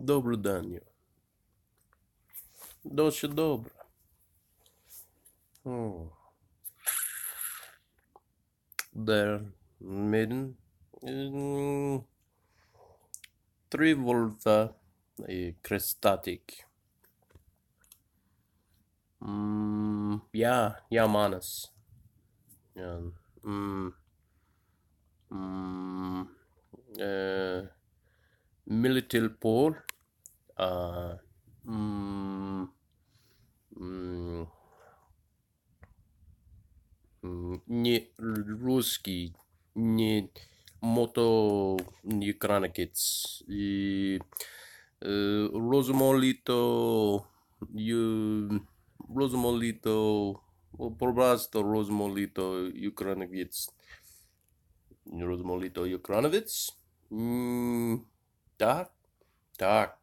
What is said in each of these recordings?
Добрый день. Doce dobro. Oh. Där midden. Trivolta i Krestatik. Ja, Manas. Ja. Mm, Militil Pol. Uh, mm, mm, Не русский, не мото екранекец и розмолито розмолито просто розмолито екранекец розмолито екранекец так так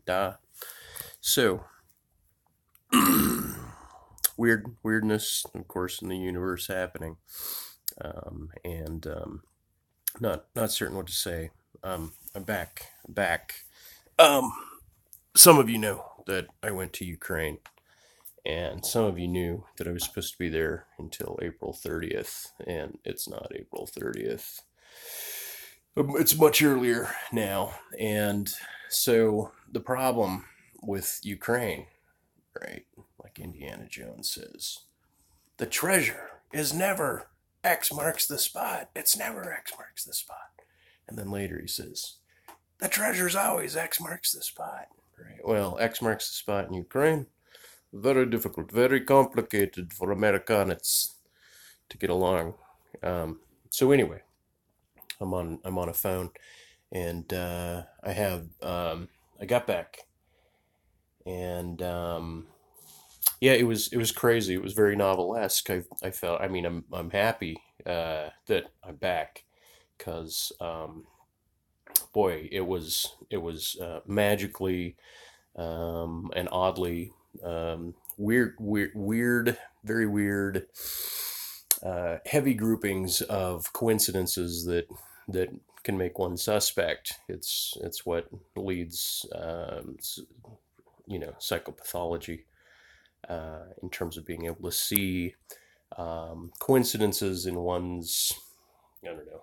да. So weirdness, of course, in the universe happening, and not certain what to say. I'm back. Um, some of you know that I went to Ukraine, and some of you knew that I was supposed to be there until April 30th, and it's not April 30th. It's much earlier now, and so the problem with Ukraine, right? Like Indiana Jones says, the treasure is never X marks the spot. It's never X marks the spot. And then later he says, the treasure's always X marks the spot. Right? Well, X marks the spot in Ukraine. Very difficult, very complicated for Americans to get along. So anyway, I'm on a phone, and I got back, and yeah, it was crazy. It was very novelesque. I felt. I mean, I'm happy that I'm back because boy, it was magically and oddly weird, very weird, heavy groupings of coincidences that can make one suspect. It's what leads psychopathology in terms of being able to see coincidences in one's, I don't know,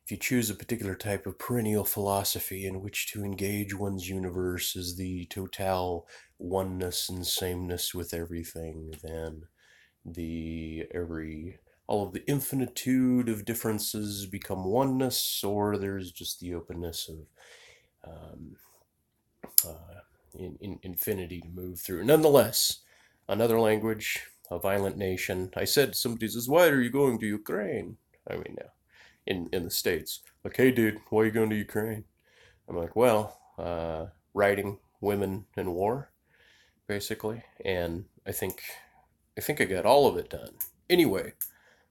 if you choose a particular type of perennial philosophy in which to engage one's universe as the total oneness and sameness with everything, then all of the infinitude of differences become oneness, or there's just the openness of um, in infinity to move through. Nonetheless, another language, a violent nation. I said, somebody says, why are you going to Ukraine? I mean, in the States. Like, hey, dude, why are you going to Ukraine? I'm like, well, writing, women, and war, basically. And I think I got all of it done. Anyway,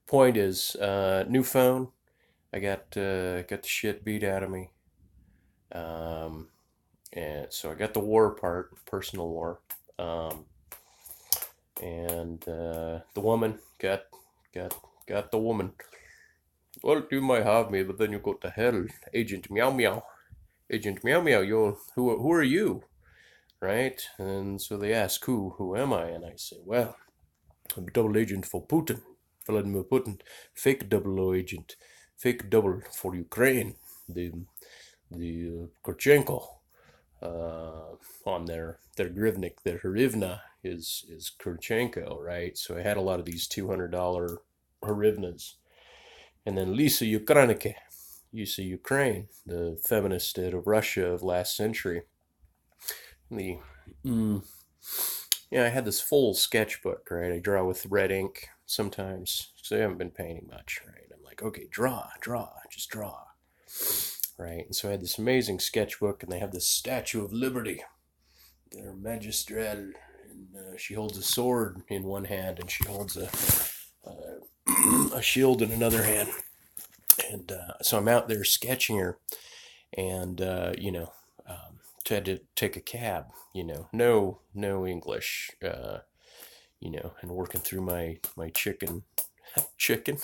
point is, new phone. I got the shit beat out of me. Um, and so I got the war part, personal war. Um, and the woman got got the woman. Well, you might have me, but then you go to hell, Agent Meow Meow. Agent Meow Meow, who are you? Right? And so they ask, who am I? And I say, well, I'm a double agent for Putin, Vladimir Putin, fake double O agent, fake double for Ukraine, the Korchenko, on their grivnik, their hryvnia is Korchenko, right? So I had a lot of these $200 hryvnias. And then Lisa Ukrainike, Ukraine, the feminist state of Russia of last century. The mm, I had this full sketchbook, right? I draw with red ink sometimes, so I haven't been painting much, right? I'm like, okay, draw, just draw, right? And so I had this amazing sketchbook, and they have this Statue of Liberty, their magistral, and she holds a sword in one hand, and she holds a shield in another hand. And so I'm out there sketching her, and had to take a cab, no English, and working through my chicken, chicken,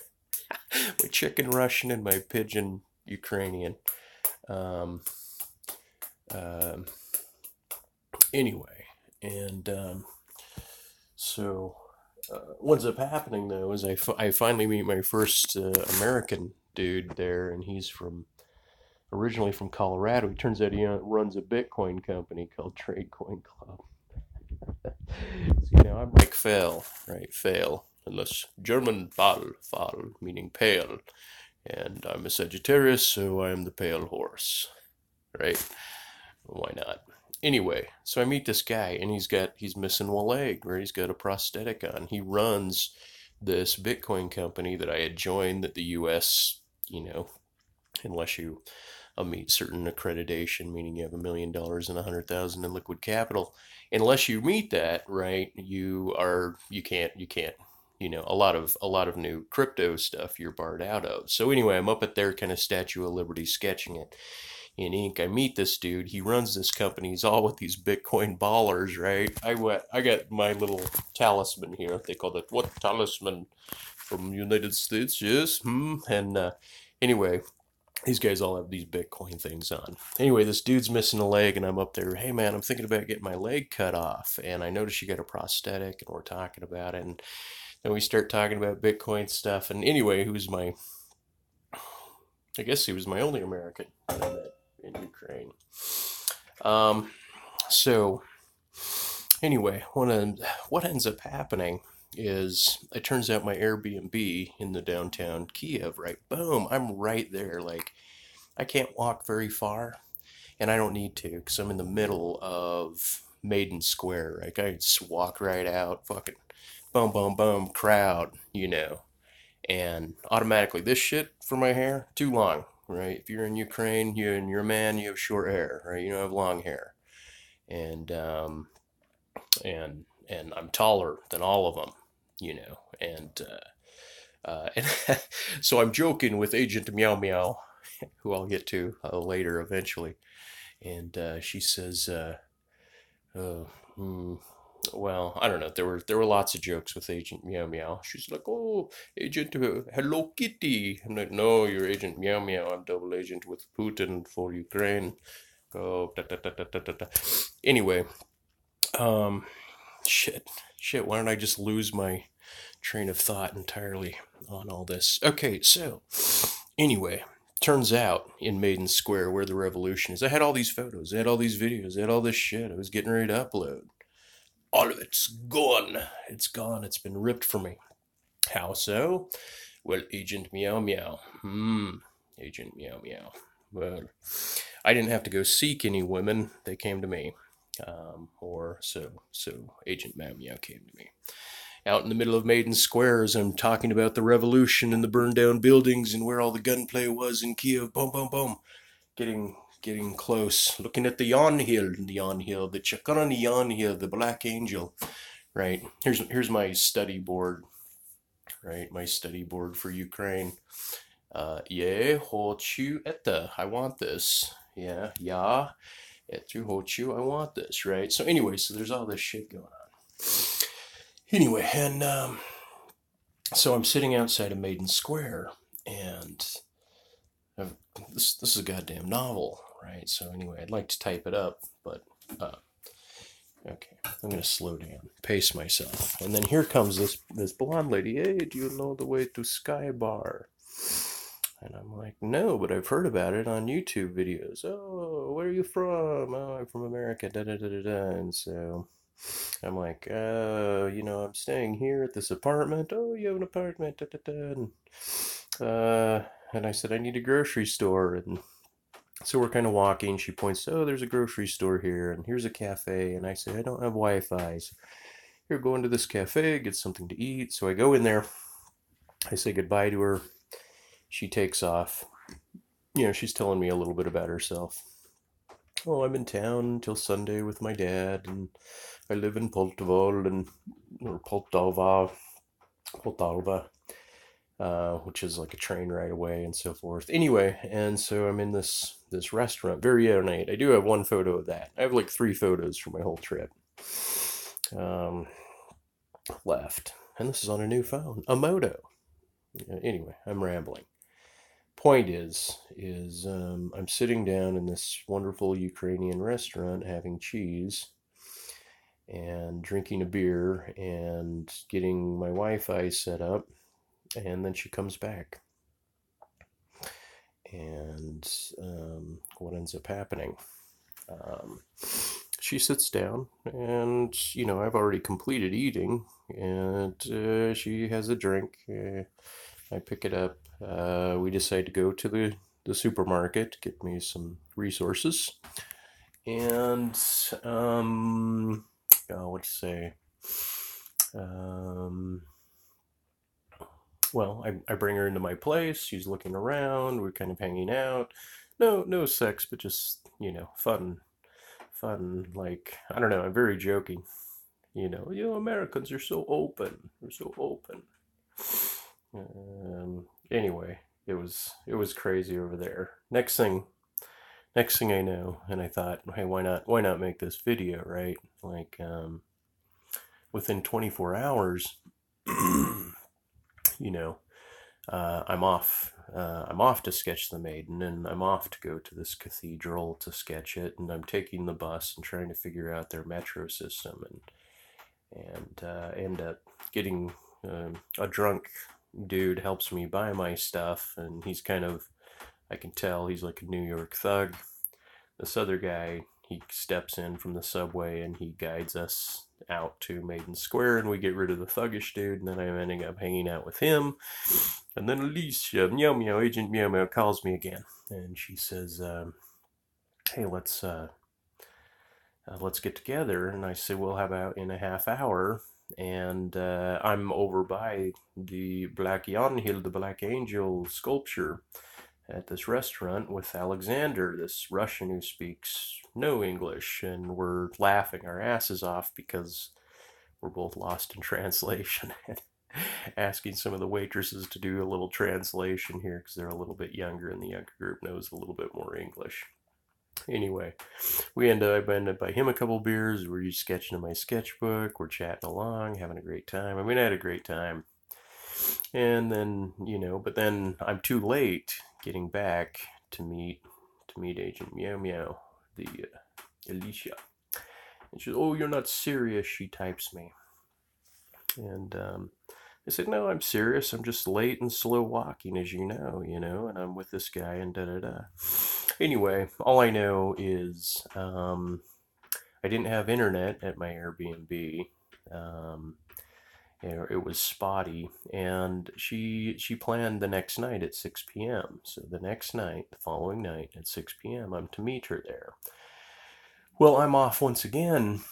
my chicken Russian and my pigeon Ukrainian. Um, Um, anyway, and so what ends up happening though is I finally meet my first American dude there, and he's originally from Colorado. He turns out he runs a Bitcoin company called Tradecoin Club. So, I'm like fail, right? Fail. Unless German Fall, meaning pale. And I'm a Sagittarius, so I'm the pale horse, right? Why not? Anyway, so I meet this guy, and he's missing one leg, right? He's got a prosthetic on. He runs this Bitcoin company that I had joined that the U.S., unless you meet certain accreditation, meaning you have $1 million and 100,000 in liquid capital. Unless you meet that, right, you can't. A lot of new crypto stuff you're barred out of. So anyway, I'm up at their kind of Statue of Liberty sketching it in ink. I meet this dude. He runs this company. He's all with these Bitcoin ballers, right? I got my little talisman here. They call it what talisman from United States? Yes. And anyway, these guys all have these Bitcoin things on. Anyway, this dude's missing a leg, and I'm up there. Hey, man, I'm thinking about getting my leg cut off, and I noticed you got a prosthetic, and we're talking about it, and then we start talking about Bitcoin stuff. And anyway, I guess he was my only American that I met in Ukraine. Um, so anyway, what ends up happening is it turns out my Airbnb in the downtown Kiev, right? Boom, I'm right there. Like, I can't walk very far, and I don't need to because I'm in the middle of Maiden Square. Like, I just walk right out, fucking boom, boom, boom, crowd, and automatically this shit for my hair too long, right? If you're in Ukraine, you're a man, you have short hair, right? You don't have long hair, and and I'm taller than all of them, and so I'm joking with Agent Meow Meow, who I'll get to later eventually, and she says, uh, hmm, well, I don't know. There were lots of jokes with Agent Meow Meow. She's like, "Oh, Agent Hello Kitty." I'm like, "No, you're Agent Meow Meow. I'm double agent with Putin for Ukraine." Oh, da, da, da, da, da, da. Anyway, um, shit. Why don't I just lose my train of thought entirely on all this? Okay, so anyway, turns out in Maiden Square, where the revolution is, I had all these photos, I had all these videos, I had all this shit I was getting ready to upload. All of it's gone. It's gone. It's been ripped from me. How so? Well, Agent Meow Meow. Agent Meow Meow. Well, I didn't have to go seek any women. They came to me. Or so Agent Meow Meow came to me. Out in the middle of Maiden Square as I'm talking about the revolution and the burned down buildings and where all the gunplay was in Kiev. Boom, boom, boom. Getting close. Looking at the Yon Hill, the Chakarani Yon Hill, the Black Angel. Right. Here's my study board. Right, my study board for Ukraine. Yeah, hochu etta. I want this. Yeah, etu hochu. I want this. Right. So anyway, so there's all this shit going on. Anyway, and so I'm sitting outside of Maiden Square, and this is a goddamn novel, right? So anyway, I'd like to type it up, but okay, I'm gonna slow down, pace myself, and then here comes this blonde lady. Hey, do you know the way to Sky Bar? And I'm like, no, but I've heard about it on YouTube videos. Oh, where are you from? Oh, I'm from America. Da da da da da. And so I'm like, I'm staying here at this apartment. Oh, you have an apartment. Da da da. And I said, I need a grocery store. And so we're kind of walking. She points, oh, there's a grocery store here, and here's a cafe. And I say, I don't have Wi-Fi. So here, go into this cafe, get something to eat. So I go in there. I say goodbye to her. She takes off. She's telling me a little bit about herself. Oh, I'm in town until Sunday with my dad, and I live in Poltava, which is like a train right away and so forth. Anyway, and so I'm in this restaurant, very ornate. I do have one photo of that. I have like 3 photos from my whole trip left, and this is on a new phone, a Moto. Anyway, I'm rambling. Point is I'm sitting down in this wonderful Ukrainian restaurant having cheese and drinking a beer and getting my Wi-Fi set up, and then she comes back. And what ends up happening? Um, she sits down, and I've already completed eating, and she has a drink. I pick it up. We decide to go to the supermarket to get me some resources, and what to say? Um, well, I bring her into my place. She's looking around. We're kind of hanging out. No sex, but just fun. Like, I don't know. I'm very joking. Americans are so open. They're so open. Anyway, it was crazy over there. Next thing I know, and I thought, hey, why not make this video, right? Like, within 24 hours, you know, I'm off. I'm off to sketch the maiden, and I'm off to go to this cathedral to sketch it. And I'm taking the bus and trying to figure out their metro system, and end up getting a drunk dude helps me buy my stuff, and he's kind of, I can tell he's like a New York thug. This other guy, he steps in from the subway and he guides us out to Maiden Square, and we get rid of the thuggish dude, and then I'm ending up hanging out with him. And then Alicia, Meow Meow, Agent Meow Meow, calls me again, and she says, "Hey, let's get together." And I say, "Well, how about in a half hour?" And I'm over by the Black Yonhill, the Black Angel sculpture at this restaurant with Alexander, this Russian who speaks no English, and we're laughing our asses off because we're both lost in translation. Asking some of the waitresses to do a little translation here because they're a little bit younger, and the younger group knows a little bit more English. Anyway, I end up by him a couple beers. We're just sketching in my sketchbook. We're chatting along, having a great time. I mean, I had a great time. And then, but then I'm too late getting back to meet Agent Meow Meow, the Alicia. And she says, "Oh, you're not serious," she types me. And I said, "No, I'm serious. I'm just late and slow walking, as and I'm with this guy and da da da." Anyway, all I know is I didn't have internet at my Airbnb. It was spotty, and she planned the next night at 6 p.m. So the next night, the following night at 6 p.m., I'm to meet her there. Well, I'm off once again,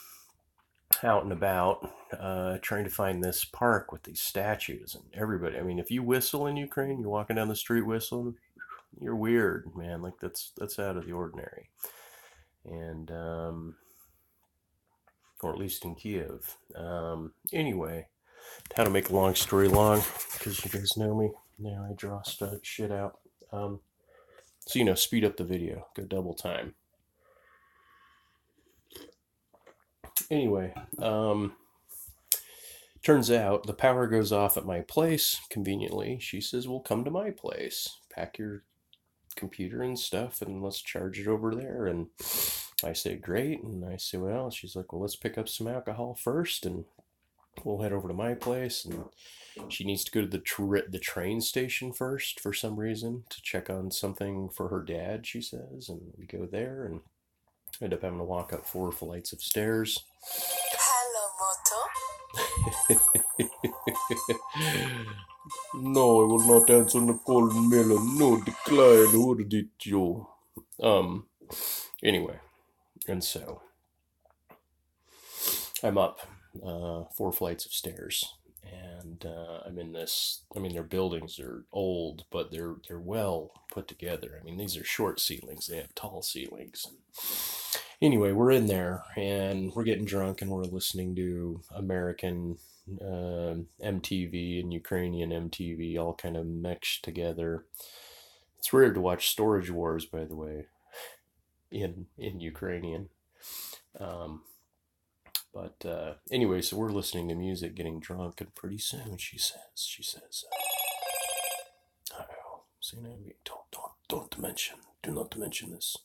out and about, trying to find this park with these statues and everybody. I mean, if you whistle in Ukraine, you're walking down the street whistling, you're weird, man. Like that's out of the ordinary. And or at least in Kiev. Anyway, how to make a long story long, because you guys know me. Now I draw shit out. So, speed up the video, go double time. Anyway, turns out the power goes off at my place conveniently. She says, "Well, come to my place, pack your computer and stuff, and let's charge it over there." And I say, "Great." And I say, "Well," she's like, "Well, let's pick up some alcohol first, and we'll head over to my place." And she needs to go to the train station first for some reason to check on something for her dad, she says. And we go there and end up having to walk up 4 flights of stairs. Hello, Moto. No, I will not answer the call, Melon. No, decline. Who did you? Anyway, and so I'm up 4 flights of stairs, and I'm in this. I mean, their buildings are old, but they're well put together. I mean, these are short ceilings; they have tall ceilings. Anyway, we're in there, and we're getting drunk, and we're listening to American MTV and Ukrainian MTV all kind of mixed together. It's weird to watch Storage Wars, by the way, in Ukrainian. But anyway, so we're listening to music, getting drunk, and pretty soon she says, "Oh, saying, don't mention, do not mention this.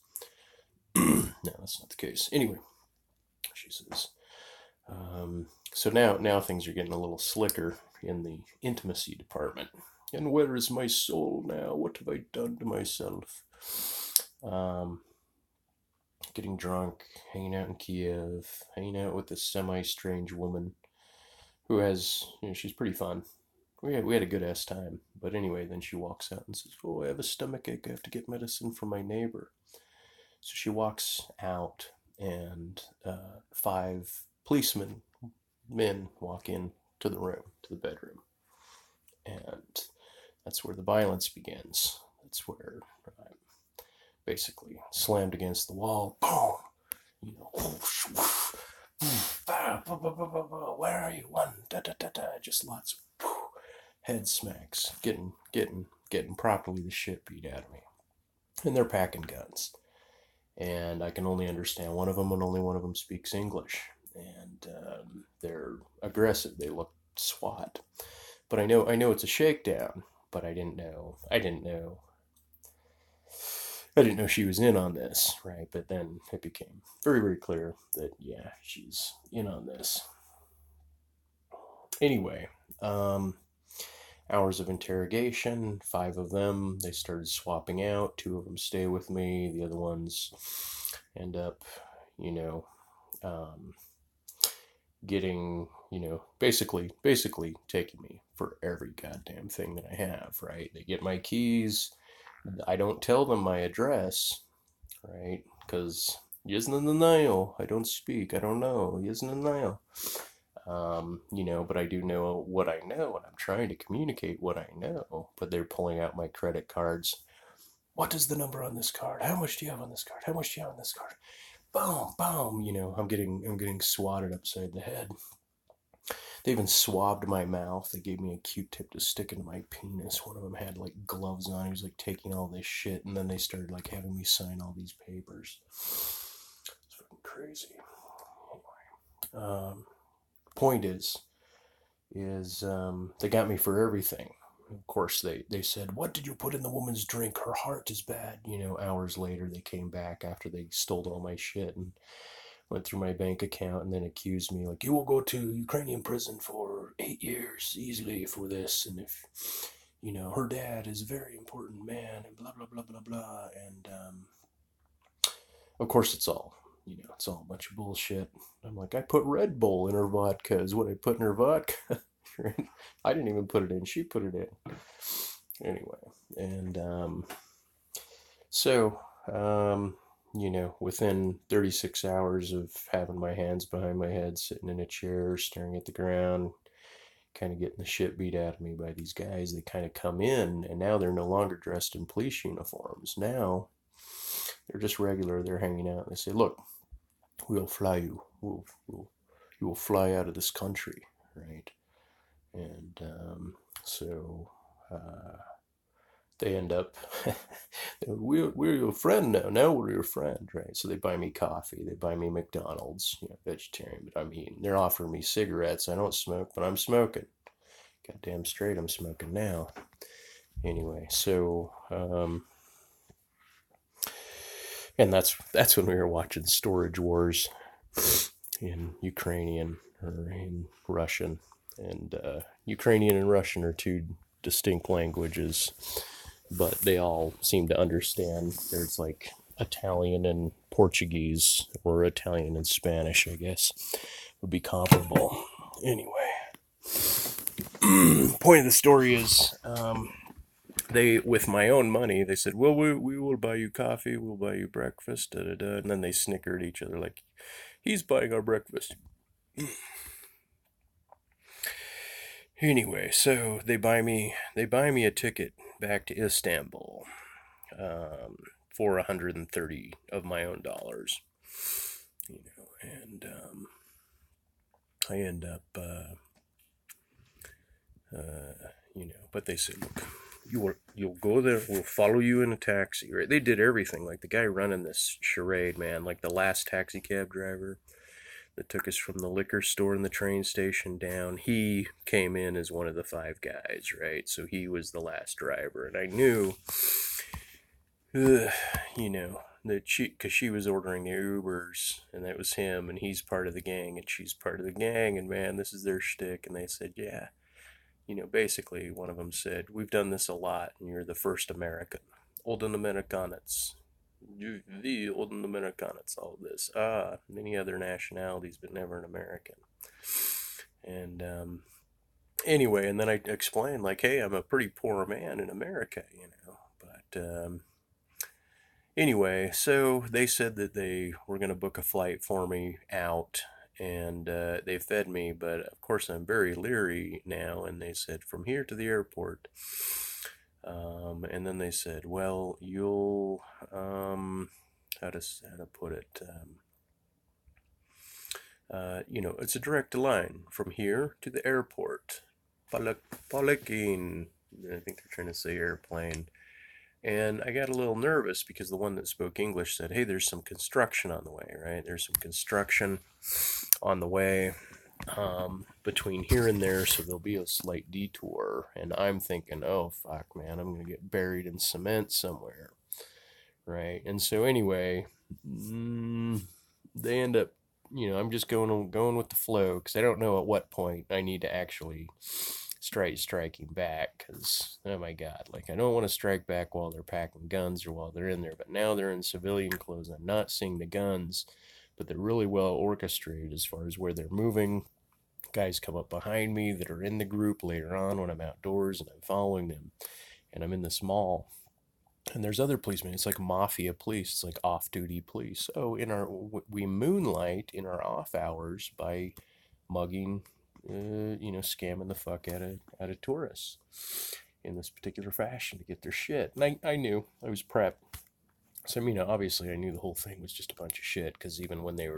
No, that's not the case. Anyway, she says, so now things are getting a little slicker in the intimacy department. And where is my soul now? What have I done to myself? Getting drunk, hanging out in Kiev, hanging out with this semi-strange woman who has, she's pretty fun. We had a good ass time. But anyway, then she walks out and says, "Oh, I have a stomach ache. I have to get medicine from my neighbor." So she walks out, and 5 men, walk in to the bedroom. And that's where the violence begins. That's where I'm basically slammed against the wall. Boom! Whoosh, whoosh, where are you? One, da da da da. Just lots of head smacks. Getting properly the shit beat out of me. And they're packing guns. And I can only understand one of them, and only one of them speaks English. And they're aggressive. They look SWAT. But I know it's a shakedown. But I didn't know she was in on this, right? But then it became very, very clear that, yeah, she's in on this. Anyway, hours of interrogation, 5 of them, they started swapping out. 2 of them stay with me. The other ones end up, getting, basically taking me for every goddamn thing that I have, right? They get my keys. I don't tell them my address, right? Because isn't in denial. I don't speak. I don't know. Isn't in denial. But I do know what I know, and I'm trying to communicate what I know. But they're pulling out my credit cards. What is the number on this card? How much do you have on this card? How much do you have on this card? Boom, boom. I'm getting swatted upside the head. They even swabbed my mouth. They gave me a Q-tip to stick into my penis. One of them had like gloves on. He was like taking all this shit, and then they started like having me sign all these papers. It's fucking crazy. Anyway, point is they got me for everything. Of course, they said, "What did you put in the woman's drink? Her heart is bad." Hours later, they came back after they stole all my shit and went through my bank account and then accused me, like, "You will go to Ukrainian prison for 8 years easily for this, and if her dad is a very important man," and blah blah blah blah blah. And of course, it's all a bunch of bullshit. I'm like, I put Red Bull in her vodka is what I put in her vodka. I didn't even put it in, she put it in. Anyway, and within 36 hours of having my hands behind my head, sitting in a chair, staring at the ground, kind of getting the shit beat out of me by these guys, they kind of come in, and now they're no longer dressed in police uniforms. Now they're just regular. They're hanging out, and they say, "Look, we'll fly you. You will fly out of this country," right? And so they end up, we're your friend now. Now we're your friend, right? So they buy me coffee. They buy me McDonald's, vegetarian, but they're offering me cigarettes. I don't smoke, but I'm smoking. Goddamn straight, I'm smoking now. Anyway, so, and that's when we were watching Storage Wars in Ukrainian or in Russian. And Ukrainian and Russian are 2 distinct languages, but they all seem to understand. There's like Italian and Portuguese, or Italian and Spanish, I guess, would be comparable. Anyway, point of the story is, they, with my own money, they said, "Well, we will buy you coffee, we'll buy you breakfast, da da da," and then they snickered at each other like, "He's buying our breakfast." Anyway, so they buy me a ticket back to Istanbul, for 130 of my own dollars, and I end up, but they say, "Look, you'll go there. We'll follow you in a taxi." Right? They did everything. Like the guy running this charade, man, like the last taxi cab driver. that took us from the liquor store and the train station down, he came in as one of the 5 guys, right? So he was the last driver, and I knew, you know, that because she was ordering the Ubers, and that was him, and he's part of the gang, and she's part of the gang, and man, this is their shtick, and they said, yeah, you know, basically, one of them said, we've done this a lot, and you're the first American. Olden Amerikanets. The Olden Amerikanets, all of this. Many other nationalities, but never an American. And anyway, and then I explained, like, hey, I'm a pretty poor man in America, you know. But anyway, so they said that they were going to book a flight for me out, and they fed me, but of course I'm very leery now, and they said from here to the airport, and then they said, well, you'll, how to put it, you know, it's a direct line from here to the airport. Palakin, I think they're trying to say airplane. And I got a little nervous because the one that spoke English said, hey, there's some construction on the way, right? There's some construction on the way between here and there, so there'll be a slight detour. And I'm thinking, oh, fuck, man, I'm going to get buried in cement somewhere, right? And so anyway, they end up, you know, I'm just going with the flow because I don't know at what point I need to actually striking back, because oh my god, like, I don't want to strike back while they're packing guns or while they're in there, but now they're in civilian clothes. I'm not seeing the guns, but they're really well orchestrated as far as where they're moving. Guys come up behind me that are in the group later on when I'm outdoors, and I'm following them, and I'm in this mall, and there's other policemen. It's like mafia police. It's like off-duty police. So we moonlight in our off hours by mugging, you know, scamming the fuck out of tourists in this particular fashion to get their shit. And I knew, I was prepped. So, you know, obviously I knew the whole thing was just a bunch of shit, because even when they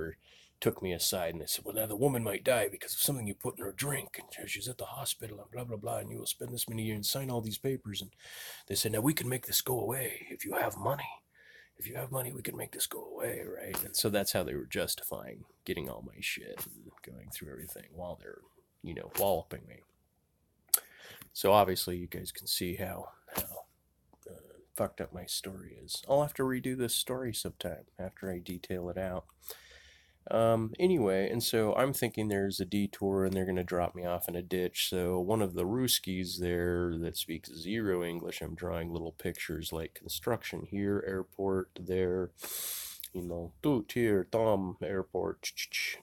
took me aside and they said, well, now the woman might die because of something you put in her drink, and she's at the hospital, and blah, blah, blah, and you will spend this many years and sign all these papers. And they said, now we can make this go away if you have money. If you have money, we can make this go away, right? And so that's how they were justifying getting all my shit and going through everything while they're, you know, walloping me. So obviously you guys can see how fucked up my story is. I'll have to redo this story sometime after I detail it out. Anyway, and so I'm thinking there's a detour and they're going to drop me off in a ditch. So one of the Ruskies there that speaks zero English, I'm drawing little pictures like construction here, airport there, you know, toot here, Tom, airport,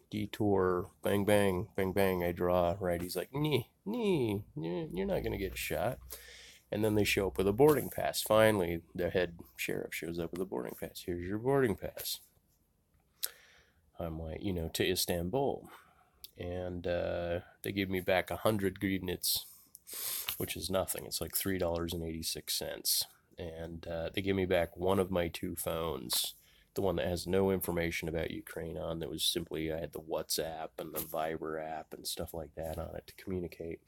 detour, bang, bang, bang, bang, I draw, right? He's like, you're not going to get shot. And then they show up with a boarding pass. Finally, the head sheriff shows up with a boarding pass. Here's your boarding pass. I'm like, you know, to Istanbul. And they give me back 100 grivnits, which is nothing. It's like $3.86. And they give me back one of my 2 phones, the one that has no information about Ukraine on, that was simply, I had the WhatsApp and the Viber app and stuff like that on it to communicate.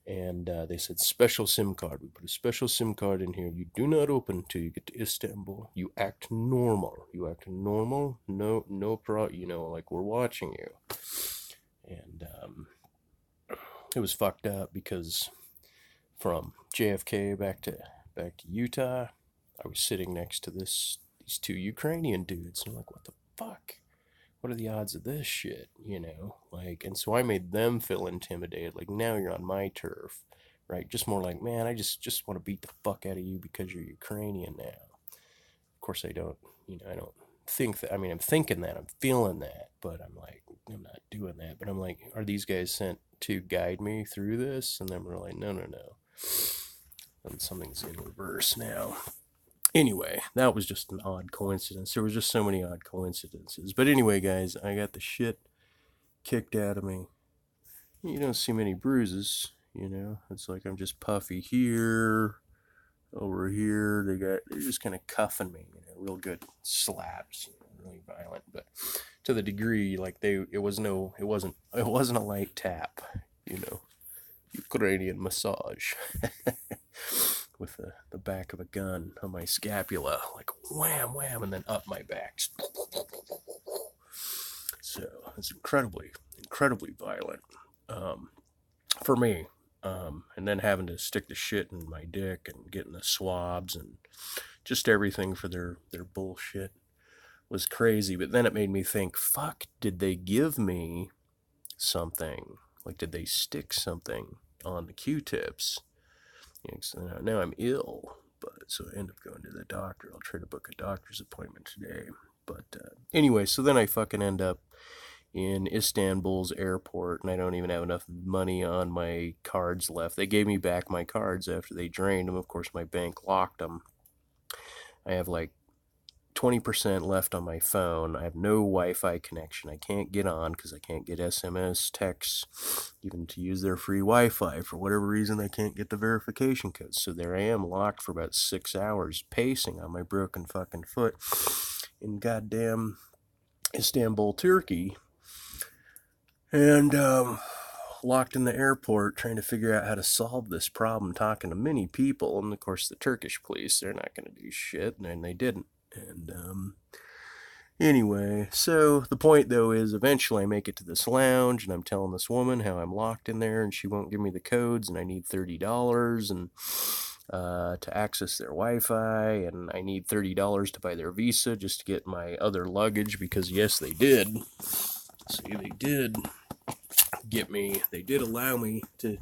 And they said, special SIM card. We put a special SIM card in here. You do not open until you get to Istanbul. You act normal. You act normal. No problem. You know, like, we're watching you. And it was fucked up because from JFK back to Utah, I was sitting next to these 2 Ukrainian dudes. And I'm like, what the fuck? What are the odds of this shit, you know? Like, and so I made them feel intimidated. Like, now you're on my turf, right? Just more like, man, I just want to beat the fuck out of you because you're Ukrainian now. Of course, I don't, you know, I don't think that. I mean, I'm thinking that, I'm feeling that, but I'm like, I'm not doing that. But I'm like, are these guys sent to guide me through this? And then we're like, no. And something's in reverse now. Anyway, that was just an odd coincidence. There was just so many odd coincidences. But anyway, guys, I got the shit kicked out of me. You don't see many bruises, you know. It's like I'm just puffy here, over here. They're just kind of cuffing me, you know, real good slaps, you know, really violent. But to the degree, like, it wasn't a light tap, you know, Ukrainian massage. With the back of a gun on my scapula, like wham, wham, and then up my back. So So it's incredibly, incredibly violent for me. And then having to stick the shit in my dick and getting the swabs and just everything for their bullshit was crazy. But then it made me think, fuck, did they give me something? Like, did they stick something on the Q-tips? You know, so now I'm ill, but so I end up going to the doctor. I'll try to book a doctor's appointment today. But anyway, so then I fucking end up in Istanbul's airport, and I don't even have enough money on my cards left. They gave me back my cards after they drained them. Of course, my bank locked them. I have like 20% left on my phone. I have no Wi-Fi connection. I can't get on because I can't get SMS, texts, even to use their free Wi-Fi. For whatever reason, I can't get the verification codes. So there I am, locked for about 6 hours, pacing on my broken fucking foot in goddamn Istanbul, Turkey. And locked in the airport trying to figure out how to solve this problem, talking to many people. And of course, the Turkish police, they're not going to do shit, and they didn't. And anyway, so the point though is eventually I make it to this lounge and I'm telling this woman how I'm locked in there and she won't give me the codes and I need $30 and to access their Wi-Fi, and I need $30 to buy their visa just to get my other luggage, because yes, they did. See, they did get me, they did allow me to,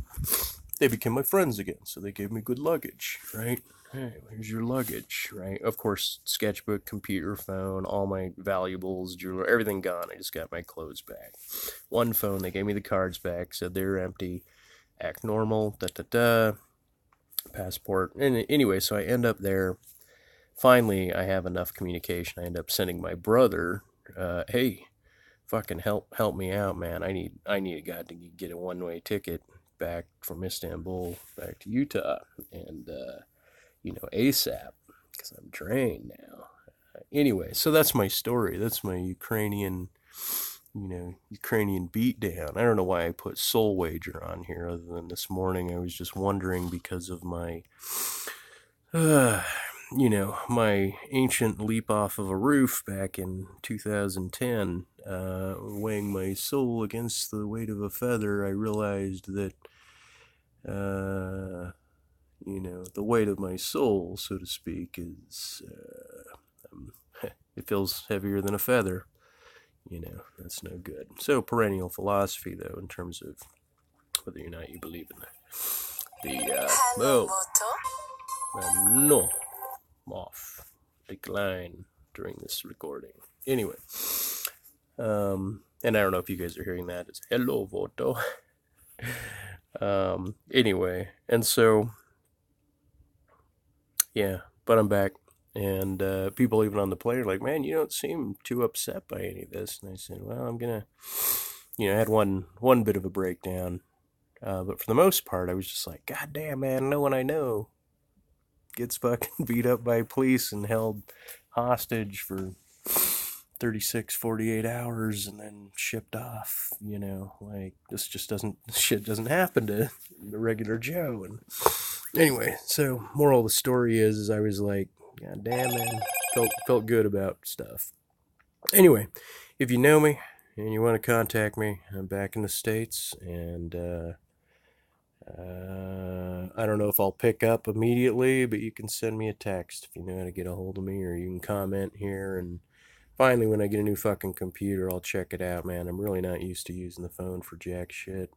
they became my friends again, so they gave me good luggage, right? Hey, here's your luggage, right? Of course, sketchbook, computer, phone, all my valuables, jewelry, everything gone. I just got my clothes back. One phone, they gave me the cards back, said they were empty, act normal, passport. And anyway, so I end up there. Finally, I have enough communication. I end up sending my brother, hey, fucking help me out, man. I need a guy to get a one-way ticket back from Istanbul back to Utah, and ASAP, because I'm drained now. Anyway, so that's my story. That's my Ukrainian beatdown. I don't know why I put Soul Wager on here, other than this morning I was just wondering, because of my my ancient leap off of a roof back in 2010, weighing my soul against the weight of a feather. I realized that the weight of my soul, so to speak, is it feels heavier than a feather. That's no good. So perennial philosophy, though, in terms of whether or not you believe in no, I'm off, decline during this recording. Anyway, and I don't know if you guys are hearing that. It's hello, Voto. Anyway, and so, yeah, but I'm back. And people even on the plane are like, man, you don't seem too upset by any of this. And I said, well, I'm going to, I had one bit of a breakdown. But for the most part, I was just like, God damn, man, no one I know gets fucking beat up by police and held hostage for 48 hours and then shipped off. Like, this shit doesn't happen to the regular Joe. And anyway, so moral of the story is I was like, God damn, man, felt good about stuff. Anyway, if you know me and you want to contact me, I'm back in the States, and I don't know if I'll pick up immediately, but you can send me a text if you know how to get a hold of me, or you can comment here. And finally, when I get a new fucking computer, I'll check it out, man. I'm really not used to using the phone for jack shit.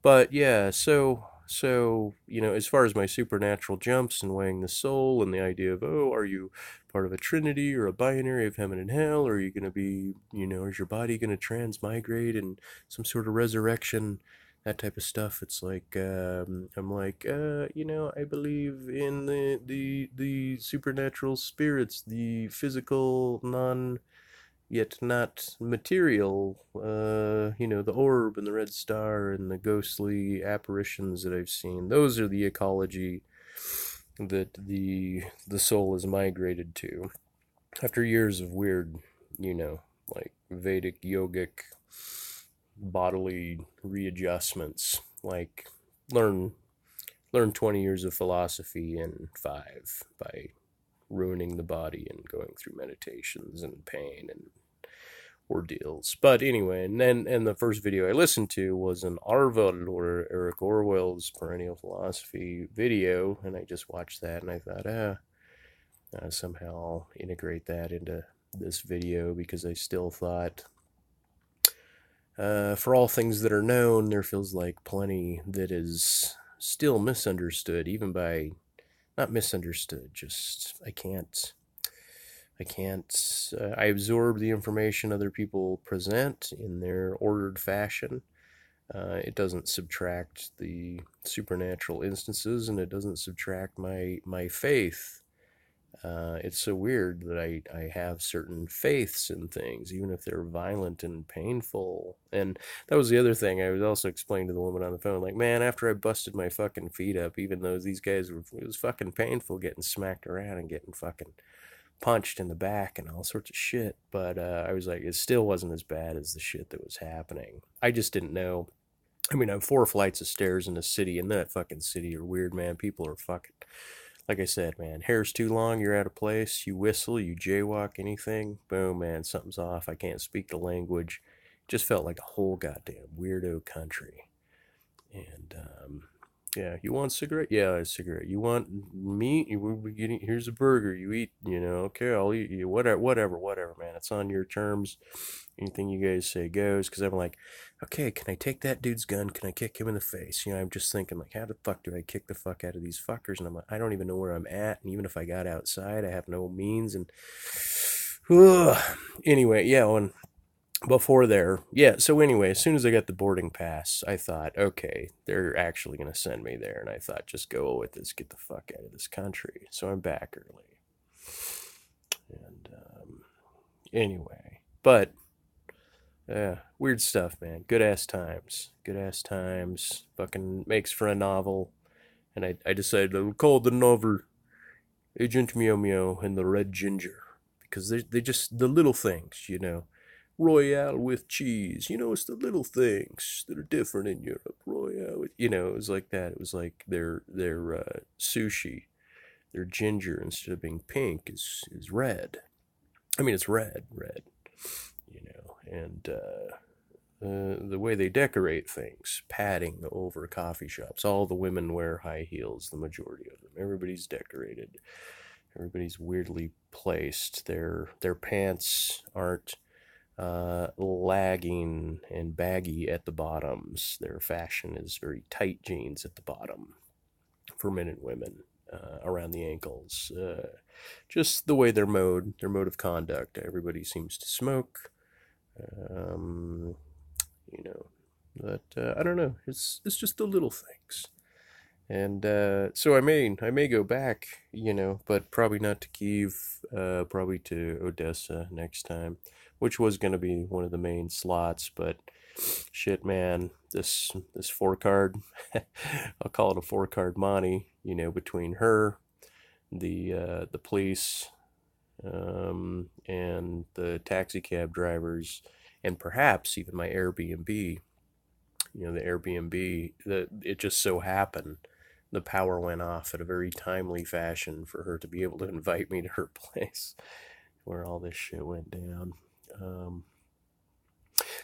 But yeah, so as far as my supernatural jumps and weighing the soul and the idea of, are you part of a trinity or a binary of heaven and hell, or are you going to be, is your body going to transmigrate in some sort of resurrection, that type of stuff. It's like, I'm like, I believe in the supernatural spirits, the physical, yet not material, the orb and the red star and the ghostly apparitions that I've seen. Those are the ecology that the soul is migrated to after years of weird, like Vedic yogic bodily readjustments. Like, learn 20 years of philosophy in 5 by ruining the body and going through meditations and pain and ordeals. But anyway, and the first video I listened to was an Arvel, or Eric Orwell's Perennial Philosophy video, and I just watched that and I thought, somehow I'll integrate that into this video, because I still thought, for all things that are known, there feels like plenty that is still misunderstood, even by, not misunderstood, just I absorb the information other people present in their ordered fashion. It doesn't subtract the supernatural instances, and it doesn't subtract my faith. It's so weird that I have certain faiths in things, even if they're violent and painful. And that was the other thing I was also explaining to the woman on the phone. Like, man, after I busted my fucking feet up, even though these guys were, it was fucking painful getting smacked around and getting fucking punched in the back and all sorts of shit. But I was like, it still wasn't as bad as the shit that was happening. I just didn't know. I mean, I'm 4 flights of stairs in a city, and that fucking city are weird, man. People are fucking, like I said, man, hair's too long, you're out of place, you whistle, you jaywalk, anything, boom, man, something's off. I can't speak the language. Just felt like a whole goddamn weirdo country. And yeah, you want a cigarette? Yeah, a cigarette. You want meat? Here's a burger. You eat, okay, I'll eat you. Whatever, man. It's on your terms. Anything you guys say goes. Because I'm like, okay, can I take that dude's gun? Can I kick him in the face? I'm just thinking, like, how the fuck do I kick the fuck out of these fuckers? And I'm like, I don't even know where I'm at. And even if I got outside, I have no means. And anyway, yeah, before there, yeah, so anyway, as soon as I got the boarding pass, I thought, okay, they're actually going to send me there. And I thought, just go with this, get the fuck out of this country. So I'm back early. And anyway, but weird stuff, man. Good ass times. Fucking makes for a novel. And I decided to call the novel Agent Meow Meow and the Red Ginger. Because they just, the little things, Royale with cheese. It's the little things that are different in Europe. Royale with, it was like that. It was like their sushi, their ginger, instead of being pink, is red. I mean, it's red, and the way they decorate things, padding over coffee shops. All the women wear high heels, the majority of them. Everybody's decorated. Everybody's weirdly placed. Their pants aren't lagging and baggy at the bottoms. Their fashion is very tight jeans at the bottom for men and women, around the ankles. Just the way their mode of conduct. Everybody seems to smoke. But I don't know. It's just the little things. And so I may go back, but probably not to Kiev, probably to Odessa next time, which was going to be one of the main slots. But shit, man, this 4-card, I'll call it a 4-card Monty, between her, the police, and the taxi cab drivers, and perhaps even my Airbnb. The Airbnb, it just so happened the power went off at a very timely fashion for her to be able to invite me to her place where all this shit went down.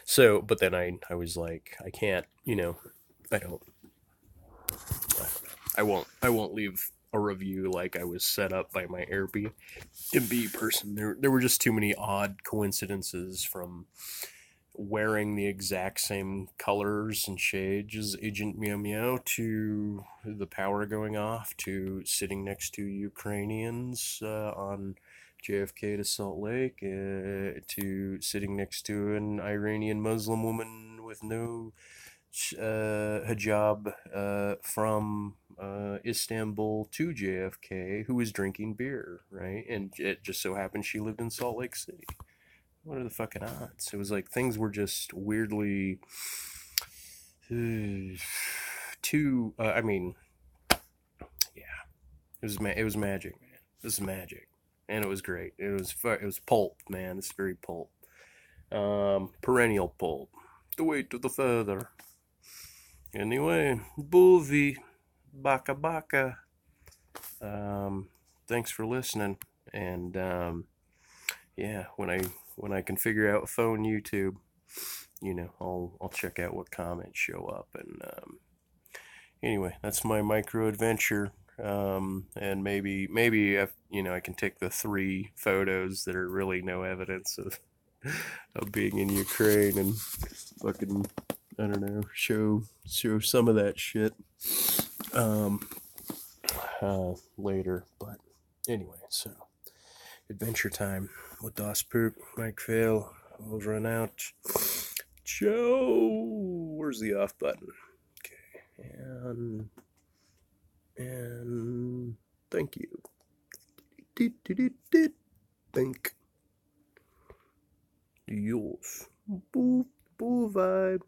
So, but then I was like, I can't, I won't leave a review like I was set up by my Airbnb person. There were just too many odd coincidences, from wearing the exact same colors and shades as Agent Meow Meow, to the power going off, to sitting next to Ukrainians on JFK to Salt Lake, to sitting next to an Iranian Muslim woman with no hijab, from Istanbul to JFK, who was drinking beer, right? And it just so happened she lived in Salt Lake City. What are the fucking odds? It was like things were just weirdly too. I mean, yeah, it was magic, man. This is magic, and it was great. It was pulp, man. This is very pulp, perennial pulp. The way to the feather. Anyway, boovie, baka baka. Thanks for listening, and yeah, when I when I can figure out phone YouTube, I'll check out what comments show up. And anyway, that's my micro adventure. And maybe I can take the 3 photos that are really no evidence of being in Ukraine and fucking, I don't know, show some of that shit um, later. But anyway, so adventure time with dospook, Mike Fail, I'll run out. Joe, where's the off button? Okay, and thank you. Think yours. Boo vibe.